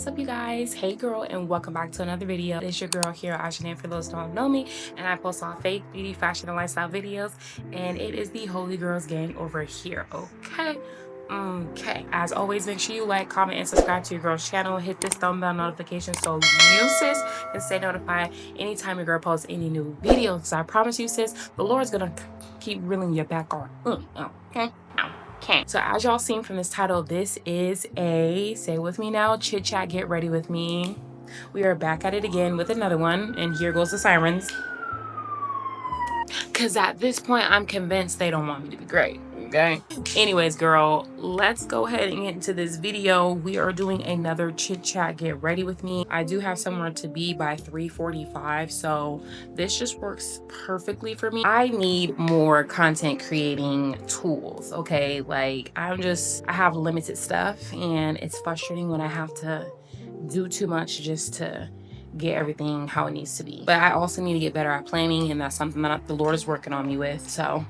What's up, you guys? Hey girl, and welcome back to another video. It's your girl here, Ashana, for those who don't know me, and I post all faith, beauty, fashion, and lifestyle videos, and it is the Holy Girls gang over here. Okay, as always, make sure you like, comment, and subscribe to your girl's channel. Hit this thumb bell notification so you, sis, can stay notified anytime your girl posts any new videos. So I promise you, sis, the Lord's gonna keep reeling your back on. Okay, so as y'all seen from this title, this is a, say it with me now, chit chat, get ready with me. We are back at it again with another one, and here goes the sirens. Because at this point, I'm convinced they don't want me to be great, okay? Anyways, girl, let's go ahead and get into this video. We are doing another chit chat, get ready with me. I do have somewhere to be by 3:45, so this just works perfectly for me. I need more content creating tools, okay? Like, I have limited stuff, and it's frustrating when I have to do too much just to get everything how it needs to be. But I also need to get better at planning, and that's something that the Lord is working on me with, so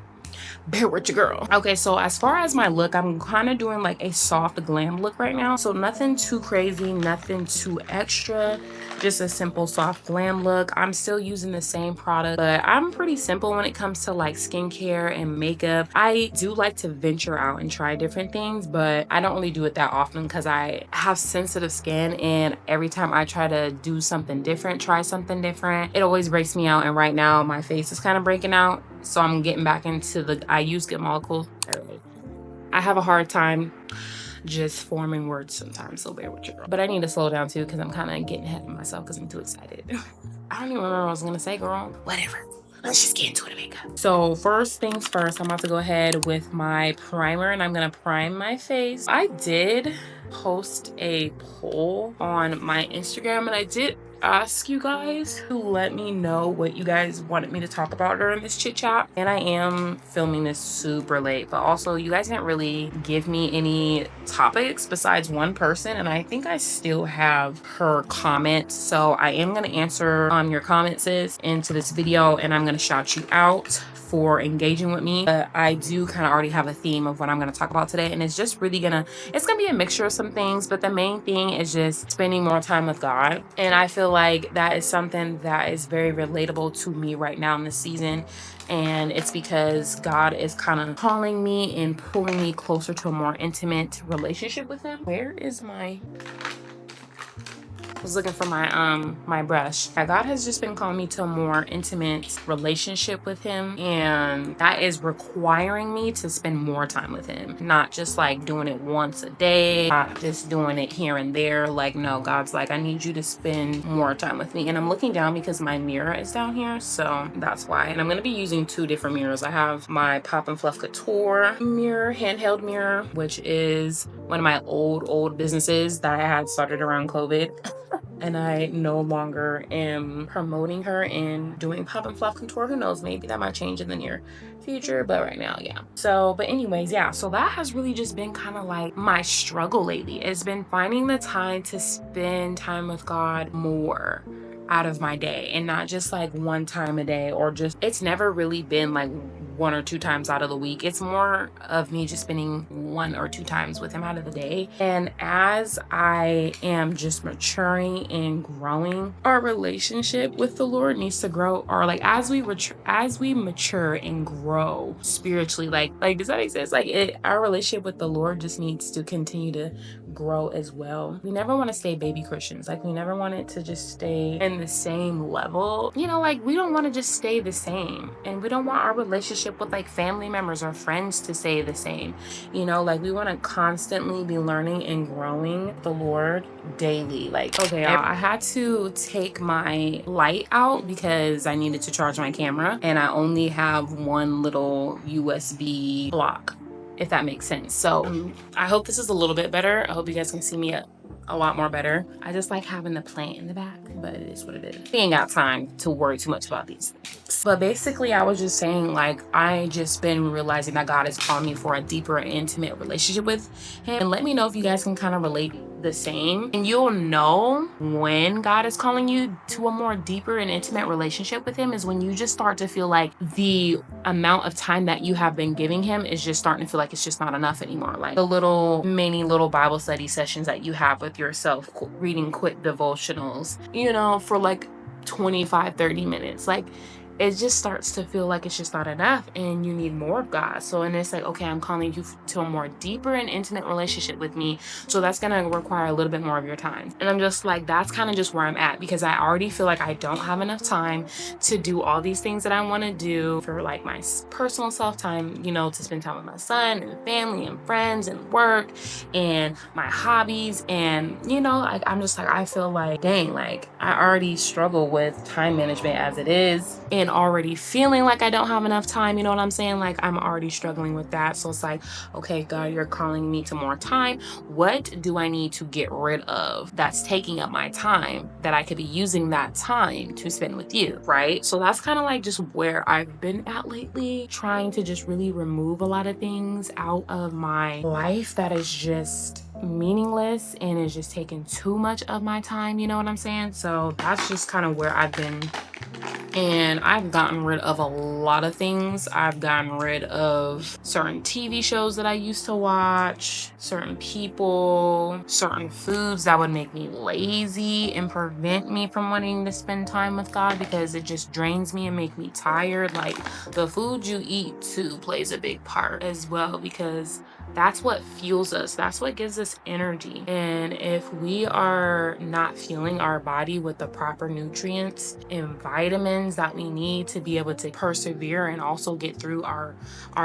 bear with your girl. Okay, so as far as my look, I'm kind of doing like a soft glam look right now, so nothing too crazy, nothing too extra, just a simple soft glam look. I'm still using the same product, but I'm pretty simple when it comes to like skincare and makeup. I do like to venture out and try different things, but I don't really do it that often because I have sensitive skin, and every time I try to do something different, try something different, it always breaks me out. And right now my face is kind of breaking out, so I'm getting back into I use Get Molecule. I have a hard time just forming words sometimes, so bear with you, girl. But I need to slow down too, because I'm kind of getting ahead of myself because I'm too excited. I don't even remember what I was gonna say, girl. Whatever. Let's just get into it, makeup. So first things first, I'm about to go ahead with my primer, and I'm gonna prime my face. I did post a poll on my Instagram, and I did ask you guys to let me know what you guys wanted me to talk about during this chit chat. And I am filming this super late, but also you guys didn't really give me any topics besides one person, and I think I still have her comment, so I am going to answer your comments, sis, into this video, and I'm going to shout you out for engaging with me. But I do kind of already have a theme of what I'm going to talk about today, and it's just really it's gonna be a mixture of some things, but the main thing is just spending more time with God. And I feel like that is something that is very relatable to me right now in this season, and it's because God is kind of calling me and pulling me closer to a more intimate relationship with him. Where is my I was looking for my brush. God has just been calling me to a more intimate relationship with him, and that is requiring me to spend more time with him, not just like doing it once a day, not just doing it here and there. Like, no, God's like, I need you to spend more time with me. And I'm looking down because my mirror is down here, so that's why. And I'm going to be using two different mirrors. I have my Pop and Fluff Couture mirror, handheld mirror, which is one of my old businesses that I had started around COVID. And I no longer am promoting her and doing Pop and Fluff Couture. Who knows, maybe that might change in the near future, but right now, yeah. So, but anyways, yeah, so that has really just been kind of like my struggle lately. It's been finding the time to spend time with God more out of my day, and not just like one time a day, or just, it's never really been like one or two times out of the week. It's more of me just spending one or two times with him out of the day. And as I am just maturing and growing, our relationship with the Lord needs to grow, or like as we mature and grow spiritually, like does that make sense? Like our relationship with the Lord just needs to continue to grow as well. We never want to stay baby Christians. Like, we never want it to just stay in the same level, you know, like we don't want to just stay the same, and we don't want our relationship with like family members or friends to stay the same, you know, like we want to constantly be learning and growing the Lord daily. Like, okay, y'all, I had to take my light out because I needed to charge my camera, and I only have one little USB block, if that makes sense. So I hope this is a little bit better. I hope you guys can see me a lot more better. I just like having the plant in the back, but it is what it is. We ain't got time to worry too much about these things. But basically, I was just saying, like, I just been realizing that God is calling me for a deeper, intimate relationship with him. And let me know if you guys can kind of relate the same. And you'll know when God is calling you to a more deeper and intimate relationship with him is when you just start to feel like the amount of time that you have been giving him is just starting to feel like it's just not enough anymore. Like the little Bible study sessions that you have with yourself, reading quick devotionals, for like 25-30 minutes. Like it just starts to feel like it's just not enough and you need more of God. So, and it's like, okay, I'm calling you to a more deeper and intimate relationship with me. So that's going to require a little bit more of your time. And I'm just like, that's kind of just where I'm at, because I already feel like I don't have enough time to do all these things that I want to do for like my personal self time, to spend time with my son and family and friends and work and my hobbies. And, like, I'm just like, I feel like, dang, like I already struggle with time management as it is, and already feeling like I don't have enough time, you know what I'm saying? Like I'm already struggling with that. So it's like, okay, God, you're calling me to more time. What do I need to get rid of that's taking up my time that I could be using that time to spend with you, right? So that's kind of like just where I've been at lately, trying to just really remove a lot of things out of my life that is just meaningless and is just taking too much of my time, you know what I'm saying? So that's just kind of where I've been. And I've gotten rid of a lot of things. I've gotten rid of certain TV shows that I used to watch, certain people, certain foods that would make me lazy and prevent me from wanting to spend time with God, because it just drains me and make me tired. Like the food you eat too plays a big part as well, because that's what fuels us. That's what gives us energy. And if we are not fueling our body with the proper nutrients and vitamins that we need to be able to persevere and also get through our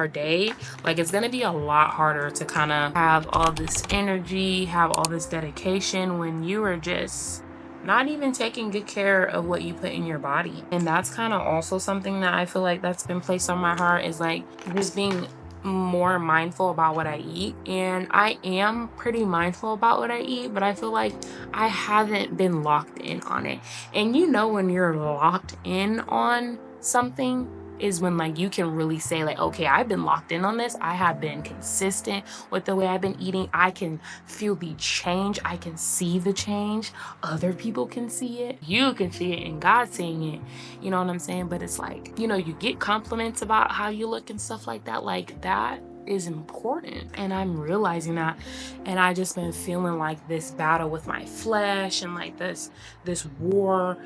day, like it's going to be a lot harder to kind of have all this energy, have all this dedication when you are just not even taking good care of what you put in your body. And that's kind of also something that I feel like that's been placed on my heart, is like just being more mindful about what I eat. And I am pretty mindful about what I eat, but I feel like I haven't been locked in on it. And when you're locked in on something is when like you can really say like, okay, I've been locked in on this. I have been consistent with the way I've been eating. I can feel the change. I can see the change. Other people can see it. You can see it, and God's seeing it. You know what I'm saying? But it's like, you get compliments about how you look and stuff like that. Like that is important, and I'm realizing that. And I just been feeling like this battle with my flesh, and like this war,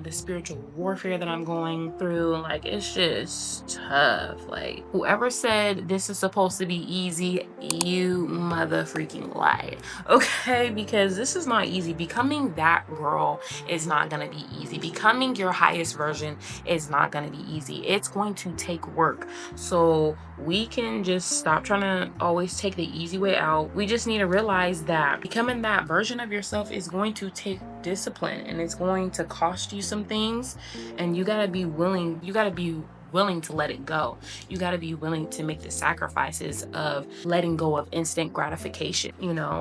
the spiritual warfare that I'm going through. Like it's just tough. Like whoever said this is supposed to be easy, you mother freaking lied. Okay, because this is not easy. Becoming that girl is not gonna be easy. Becoming your highest version is not gonna be easy. It's going to take work. So we can just stop trying to always take the easy way out. We just need to realize that becoming that version of yourself is going to take discipline, and it's going to cost you some things, and you gotta be willing to let it go. You got to be willing to make the sacrifices of letting go of instant gratification.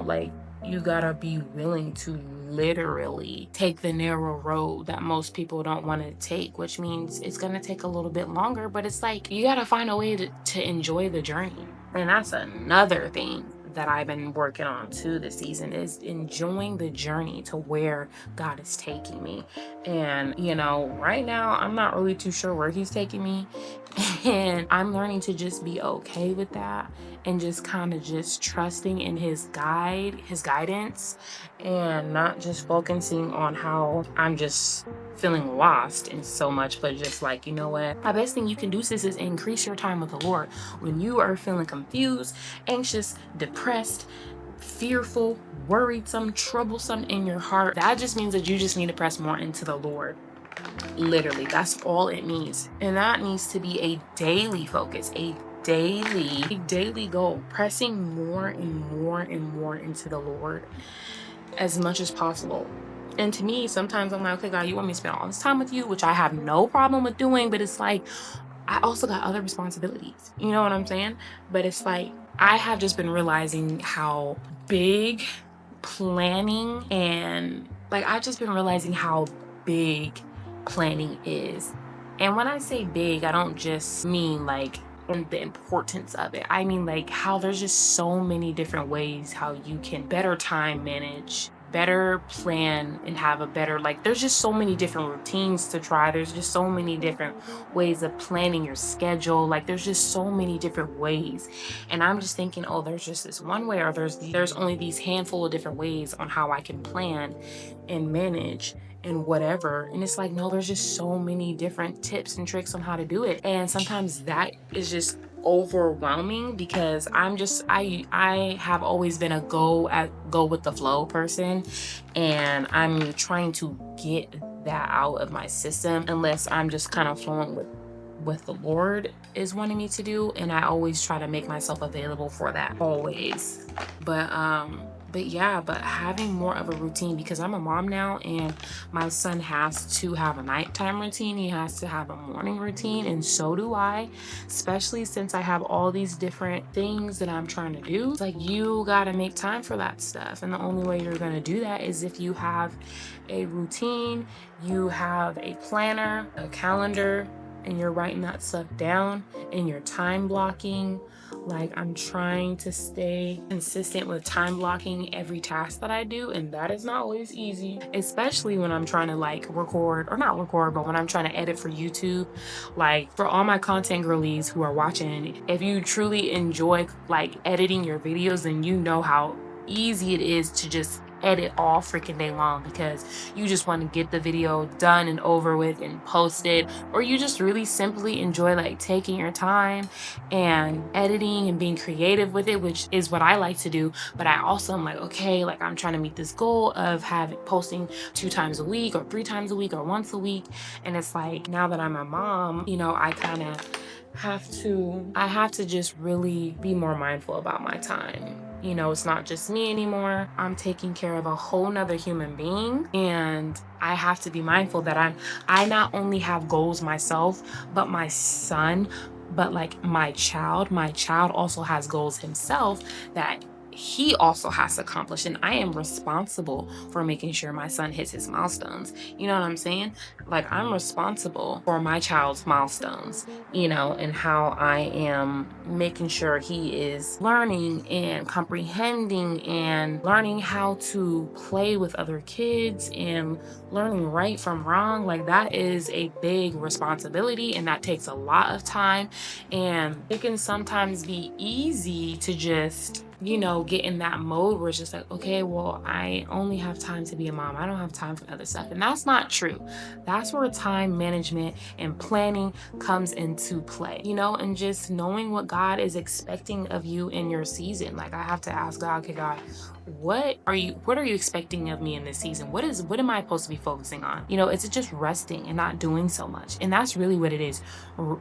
Like you got to be willing to literally take the narrow road that most people don't want to take, which means it's going to take a little bit longer, but it's like you got to find a way to enjoy the journey. And that's another thing that I've been working on too this season, is enjoying the journey to where God is taking me. And right now I'm not really too sure where he's taking me, and I'm learning to just be okay with that, and just kind of just trusting in his guidance, and not just focusing on how I'm just feeling lost in so much, but just like, what, the best thing you can do, sis, is increase your time with the Lord. When you are feeling confused, anxious, depressed, fearful, worrisome, troublesome in your heart, that just means that you just need to press more into the Lord. Literally, that's all it means. And that needs to be a daily focus, a daily goal, pressing more and more and more into the Lord as much as possible. And to me, sometimes I'm like, okay, God, you want me to spend all this time with you, which I have no problem with doing, but it's like, I also got other responsibilities. You know what I'm saying? But it's like, I have just been realizing how big planning and I've just been realizing how big planning is. And when I say big, I don't just mean like and the importance of it. I mean, like, how there's just so many different ways how you can better time manage, better plan, and have a better, like, there's just so many different routines to try. There's just so many different ways of planning your schedule. Like, there's just so many different ways. And I'm just thinking, oh, there's just this one way, or there's only these handful of different ways on how I can plan and manage and whatever. And it's like, no, there's just so many different tips and tricks on how to do it. And sometimes that is just overwhelming, because I have always been a go with the flow person, and I'm trying to get that out of my system, unless I'm just kind of flowing with what the Lord is wanting me to do. And I always try to make myself available for that, always. But yeah, but having more of a routine, because I'm a mom now, and my son has to have a nighttime routine, he has to have a morning routine, and so do I, especially since I have all these different things that I'm trying to do. It's like, you gotta make time for that stuff, and the only way you're gonna do that is if you have a routine, you have a planner, a calendar, and you're writing that stuff down, and you're time blocking. Like, I'm trying to stay consistent with time blocking every task that I do, and that is not always easy, especially when I'm trying to, like, record, or not record, but when I'm trying to edit for YouTube. Like, for all my content girlies who are watching, if you truly enjoy, like, editing your videos, then you know how easy it is to just edit all freaking day long, because you just want to get the video done and over with and posted, or you just really simply enjoy, like, taking your time and editing and being creative with it, which is what I like to do. But I also am like, okay, like, I'm trying to meet this goal of posting 2 times a week, or 3 times a week, or once a week. And it's like, now that I'm a mom, you know, I kind of have to just really be more mindful about my time. You know, it's not just me anymore. I'm taking care of a whole nother human being, and I have to be mindful that I not only have goals myself, but my son, but like my child also has goals himself that he also has to accomplish, and I am responsible for making sure my son hits his milestones. You know what I'm saying? Like, I'm responsible for my child's milestones, you know, and how I am making sure he is learning and comprehending and learning how to play with other kids and learning right from wrong. Like, that is a big responsibility, and that takes a lot of time. And it can sometimes be easy to just, you know, get in that mode where it's just like, okay, well, I only have time to be a mom, I don't have time for other stuff. And that's not true. That's where time management and planning comes into play, you know, and just knowing what God is expecting of you in your season. Like, I have to ask God, okay, God, what are you expecting of me in this season? What am I supposed to be focusing on? You know, is it just resting and not doing so much? And that's really what it is.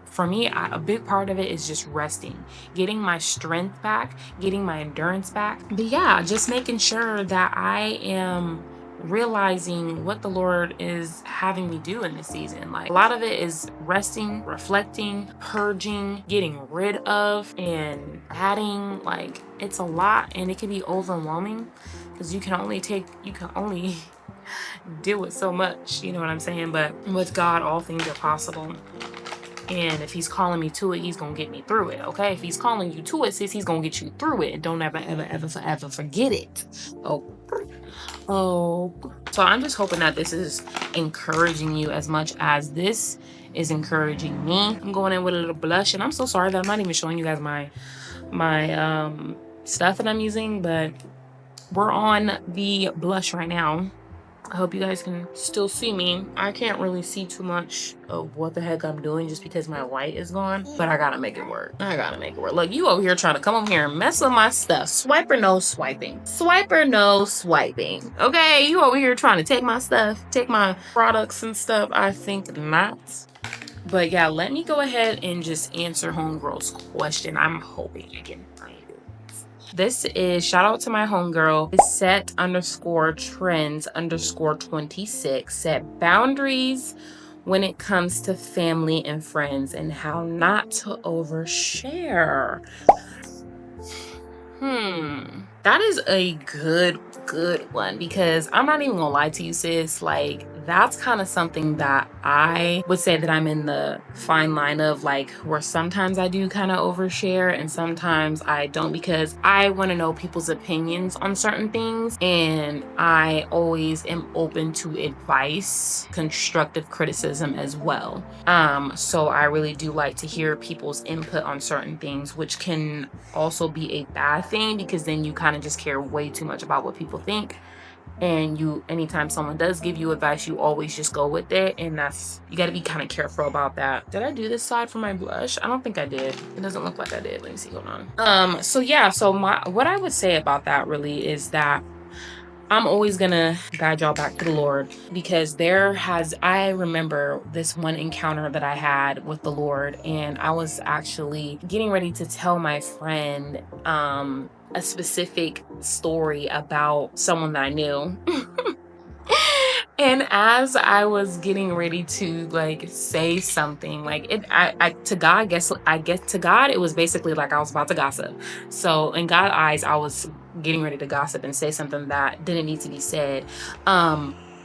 For me, a big part of it is just resting, getting my strength back, getting my endurance back. But yeah, just making sure that I am realizing what the Lord is having me do in this season. Like, a lot of it is resting, reflecting, purging, getting rid of, and adding. Like, it's a lot, and it can be overwhelming, because you can only deal with so much, you know what I'm saying? But with God, all things are possible. And if he's calling me to it, he's gonna get me through it. Okay, if he's calling you to it, sis, he's gonna get you through it. And don't ever forever forget it. Oh, so I'm just hoping that this is encouraging you as much as this is encouraging me. I'm going in with a little blush, and I'm so sorry that I'm not even showing you guys my stuff that I'm using, but we're on the blush right now. I hope you guys can still see me. I can't really see too much of what the heck I'm doing, just because my light is gone, but I gotta make it work. Look, you over here trying to come over here and mess with my stuff. Swiper no swiping. Swiper no swiping. Okay, you over here trying to take my stuff, take my products and stuff. I think not. But yeah, let me go ahead and just answer homegirl's question. I'm hoping I can find it. This is, shout out to my homegirl, set_trends_26, set boundaries when it comes to family and friends, and how not to overshare. That is a good one, because I'm not even gonna lie to you, sis. Like, that's kind of something that I would say that I'm in the fine line of, like, where sometimes I do kind of overshare and sometimes I don't, because I want to know people's opinions on certain things, and I always am open to advice, constructive criticism as well. So I really do like to hear people's input on certain things, which can also be a bad thing because then you kind of just care way too much about what people think. And anytime someone does give you advice, you always just go with it, and you got to be kind of careful about that. Did I do this side for my blush? I don't think I did. It doesn't look like I did. Let me see. Hold on. So yeah, so what I would say about that really is that I'm always gonna guide y'all back to the Lord, because I remember this one encounter that I had with the Lord, and I was actually getting ready to tell my friend a specific story about someone that I knew. And as I was getting ready to like say something, like to God, I guess to God, it was basically like I was about to gossip. So in God's eyes, I was getting ready to gossip and say something that didn't need to be said.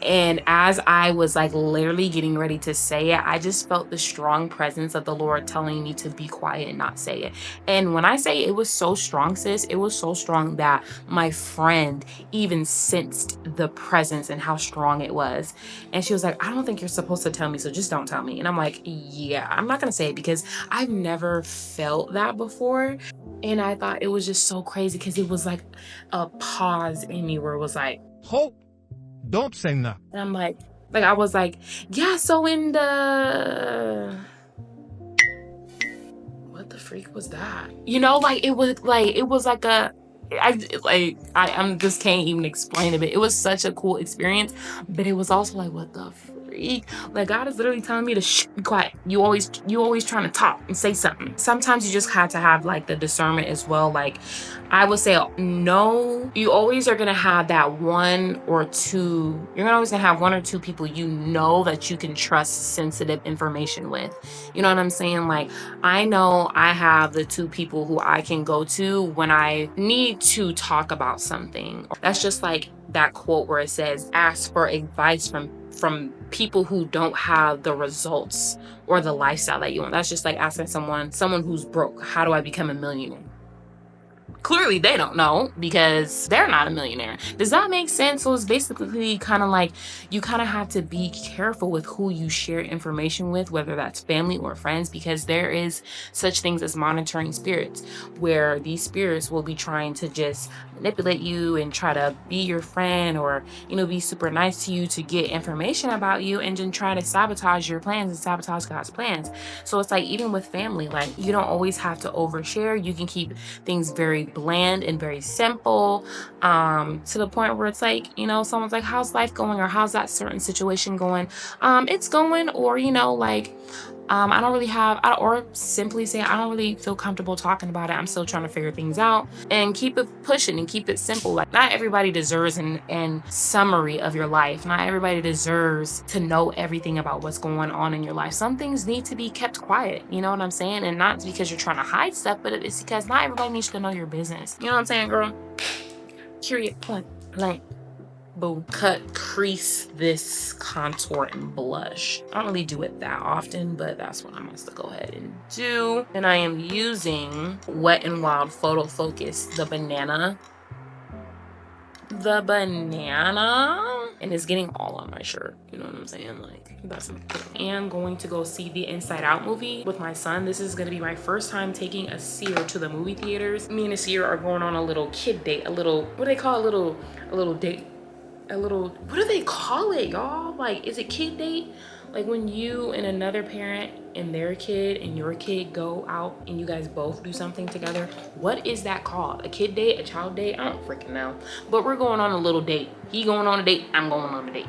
And as I was like literally getting ready to say it, I just felt the strong presence of the Lord telling me to be quiet and not say it. And when I say it was so strong, sis, it was so strong that my friend even sensed the presence and how strong it was. And she was like, I don't think you're supposed to tell me, so just don't tell me. And I'm like, yeah, I'm not gonna say it because I've never felt that before. And I thought it was just so crazy because it was like a pause in me where it was like, Hope, don't say that. and I'm like I was like, yeah, so in the, what the freak was that? You know, like it was like I'm just can't even explain it, but it was such a cool experience. But it was also like, what the freak? Like God is literally telling me to be quiet. You always trying to talk and say something. Sometimes you just have to have like the discernment as well. Like I would say, no, you always are gonna have that one or two. You're always gonna have one or two people you know that you can trust sensitive information with. You know what I'm saying? Like I know I have the two people who I can go to when I need to talk about something. That's just like that quote where it says, ask for advice from people who don't have the results or the lifestyle that you want. That's just like asking someone who's broke, how do I become a millionaire? Clearly they don't know because they're not a millionaire. Does that make sense? So it's basically kind of like you kind of have to be careful with who you share information with, whether that's family or friends, because there is such things as monitoring spirits, where these spirits will be trying to just manipulate you and try to be your friend, or be super nice to you to get information about you, and then try to sabotage your plans and sabotage God's plans. So it's like, even with family, like you don't always have to overshare. You can keep things very bland and very simple, to the point where it's like, someone's like, how's life going, or how's that certain situation going? It's going, or like, I don't really have, or simply say, I don't really feel comfortable talking about it. I'm still trying to figure things out, and keep it pushing and keep it simple. Like not everybody deserves an summary of your life. Not everybody deserves to know everything about what's going on in your life. Some things need to be kept quiet. You know what I'm saying? And not because you're trying to hide stuff, but it's because not everybody needs to know your business. You know what I'm saying, girl? Period. Point blank. Boo. Cut, crease this contour and blush. I don't really do it that often, but that's what I must go ahead and do. And I am using Wet n Wild Photo Focus, the banana, and it's getting all on my shirt. You know what I'm saying? Like, that's important. I am going to go see the Inside Out movie with my son. This is gonna be my first time taking a seer to the movie theaters. Me and a seer are going on a little kid date, what do they call a little date? What do they call it, y'all? Like, is it kid date? Like when you and another parent and their kid and your kid go out and you guys both do something together. What is that called? A kid date? A child date? I don't freaking know. But we're going on a little date. He going on a date, I'm going on a date.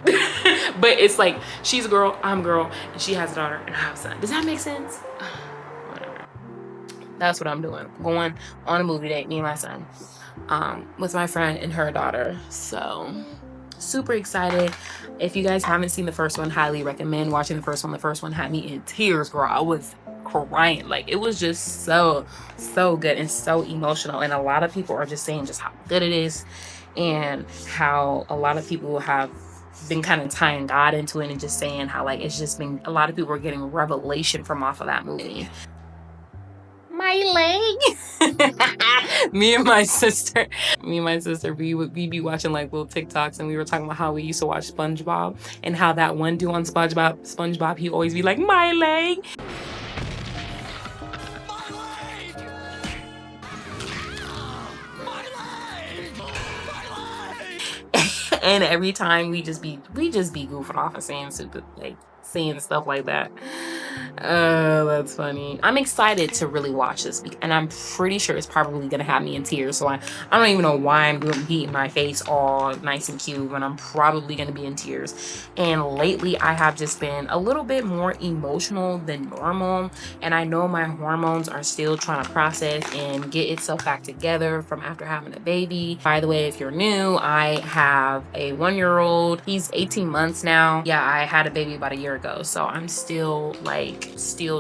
But it's like, she's a girl, I'm a girl, and she has a daughter and I have a son. Does that make sense? Whatever. That's what I'm doing. Going on a movie date, me and my son, with my friend and her daughter. So super excited. If you guys haven't seen the first one, highly recommend watching the first one. The first one had me in tears, girl. I was crying. Like, it was just so good and so emotional. And a lot of people are just saying just how good it is, and how a lot of people have been kind of tying God into it and just saying how like it's just been a lot of people are getting revelation from off of that movie. My leg. me and my sister, we be watching like little TikToks, and we were talking about how we used to watch SpongeBob and how that one dude on SpongeBob, he always be like, my leg. And every time we just be goofing off and saying stuff like that. Oh, that's funny. I'm excited to really watch this, and I'm pretty sure it's probably gonna have me in tears. So I don't even know why I'm beating my face all nice and cute when I'm probably gonna be in tears. And lately I have just been a little bit more emotional than normal, and I know my hormones are still trying to process and get itself back together from after having a baby. By the way, if you're new, I have a 1-year-old. He's 18 months now. Yeah, I had a baby about a year ago, so I'm still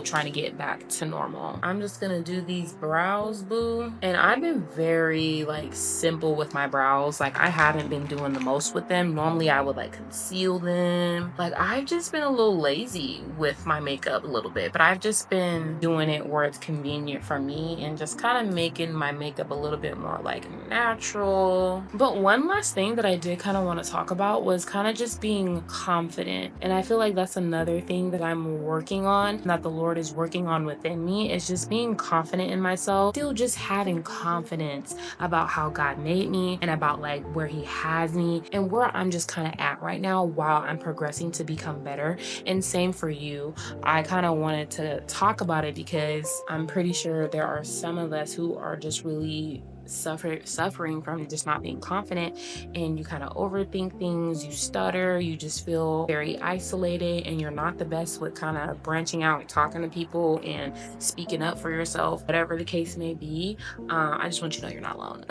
trying to get back to normal. I'm just gonna do these brows, boo. And I've been very like simple with my brows. Like I haven't been doing the most with them. Normally I would like conceal them. Like I've just been a little lazy with my makeup a little bit, but I've just been doing it where it's convenient for me and just kind of making my makeup a little bit more like natural. But one last thing that I did kind of want to talk about was kind of just being confident. And I feel like that's another thing that I'm working on, that the Lord is working on within me, is just being confident in myself, still just having confidence about how God made me and about like where he has me and where I'm just kind of at right now while I'm progressing to become better. And same for you. I kind of wanted to talk about it because I'm pretty sure there are some of us who are just really suffering from just not being confident, and you kind of overthink things, you stutter, you just feel very isolated, and you're not the best with kind of branching out and talking to people and speaking up for yourself, whatever the case may be. I just want you to know you're not alone.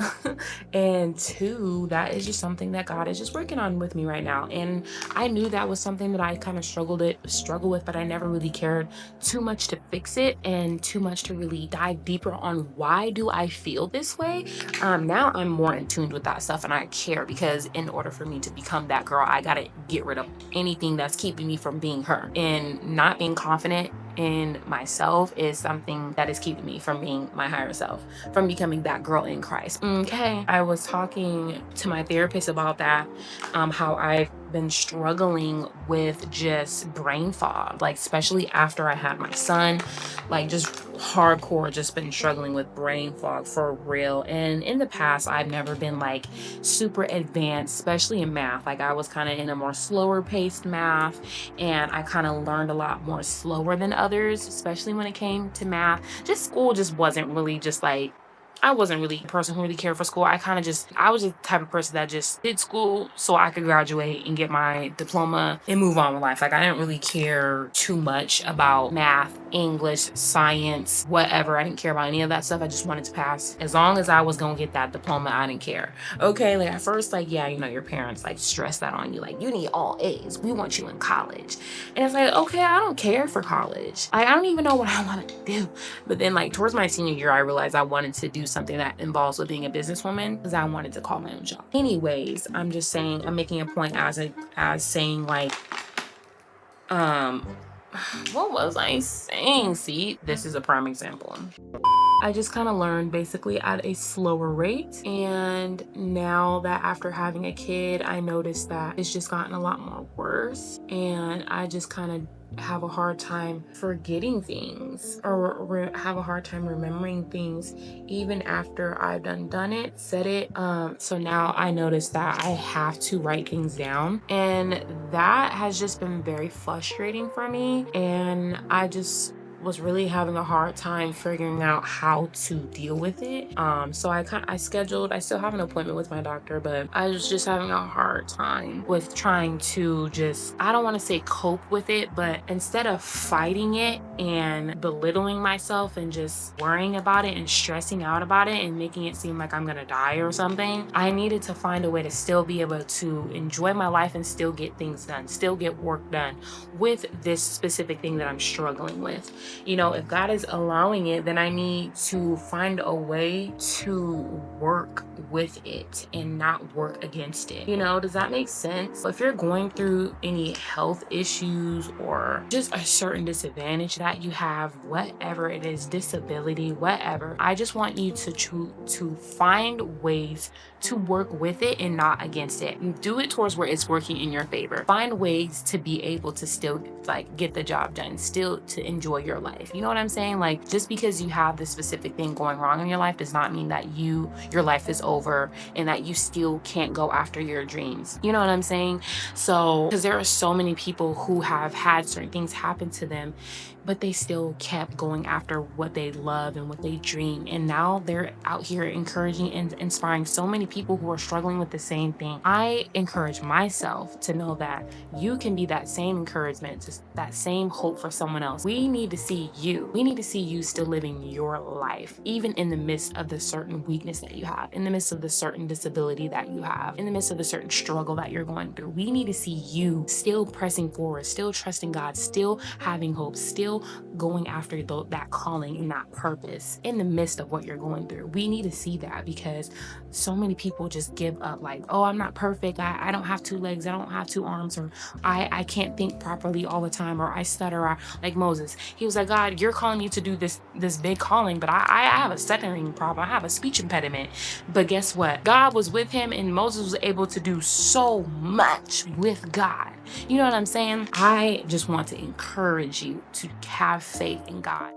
And two, that is just something that God is just working on with me right now, and I knew that was something that I kind of struggle with, but I never really cared too much to fix it and too much to really dive deeper on why do I feel this way. Now I'm more in tune with that stuff, and I care, because in order for me to become that girl, I gotta get rid of anything that's keeping me from being her. And not being confident in myself is something that is keeping me from being my higher self, from becoming that girl in Christ. Okay, I was talking to my therapist about that, how I've been struggling with just brain fog, like especially after I had my son, like just hardcore, just been struggling with brain fog for real. And in the past, I've never been like super advanced, especially in math. Like I was kind of in a more slower paced math, and I kind of learned a lot more slower than others, especially when it came to math. Just school just wasn't really just like, I wasn't really a person who really cared for school. I was the type of person that just did school so I could graduate and get my diploma and move on with life. Like I didn't really care too much about math, English, science, whatever. I didn't care about any of that stuff. I just wanted to pass. As long as I was gonna get that diploma, I didn't care. Okay, like at first, like, yeah, your parents like stress that on you. Like, you need all A's. We want you in college. And it's like, okay, I don't care for college. I don't even know what I want to do. But then like towards my senior year, I realized I wanted to do something that involves with being a businesswoman, because I wanted to call my own job. Anyways, I'm just saying, I'm making a point as saying like, what was I saying? See, this is a prime example. I just kind of learned basically at a slower rate. And now that after having a kid, I noticed that it's just gotten a lot more worse. And I just kind of have a hard time forgetting things, or have a hard time remembering things even after I've done it, said it. So now I notice that I have to write things down, and that has just been very frustrating for me. And I just was really having a hard time figuring out how to deal with it. So I still have an appointment with my doctor, but I was just having a hard time with trying to just, I don't want to say cope with it, but instead of fighting it and belittling myself and just worrying about it and stressing out about it and making it seem like I'm gonna die or something, I needed to find a way to still be able to enjoy my life and still get things done, still get work done with this specific thing that I'm struggling with. You know, if God is allowing it, then I need to find a way to work with it and not work against it. You know, does that make sense? If you're going through any health issues or just a certain disadvantage that you have, whatever it is, disability, whatever, I just want you to find ways to work with it and not against it. Do it towards where it's working in your favor. Find ways to be able to still like get the job done, still to enjoy your life. You know what I'm saying? Like, just because you have this specific thing going wrong in your life does not mean that your life is over and that you still can't go after your dreams. You know what I'm saying? So, because there are so many people who have had certain things happen to them, but they still kept going after what they love and what they dream. And now they're out here encouraging and inspiring so many people who are struggling with the same thing. I encourage myself to know that you can be that same encouragement, just that same hope for someone else. We need to see you. We need to see you still living your life, even in the midst of the certain weakness that you have, in the midst of the certain disability that you have, in the midst of the certain struggle that you're going through. We need to see you still pressing forward, still trusting God, still having hope, still going after that calling and that purpose in the midst of what you're going through. We need to see that, because so many people just give up, like, oh, I'm not perfect. I don't have two legs. I don't have two arms, or I can't think properly all the time, or I stutter. Like Moses, he was like, God, you're calling me to do this big calling, but I have a stuttering problem. I have a speech impediment. But guess what? God was with him, and Moses was able to do so much with God. You know what I'm saying? I just want to encourage you to have faith in God.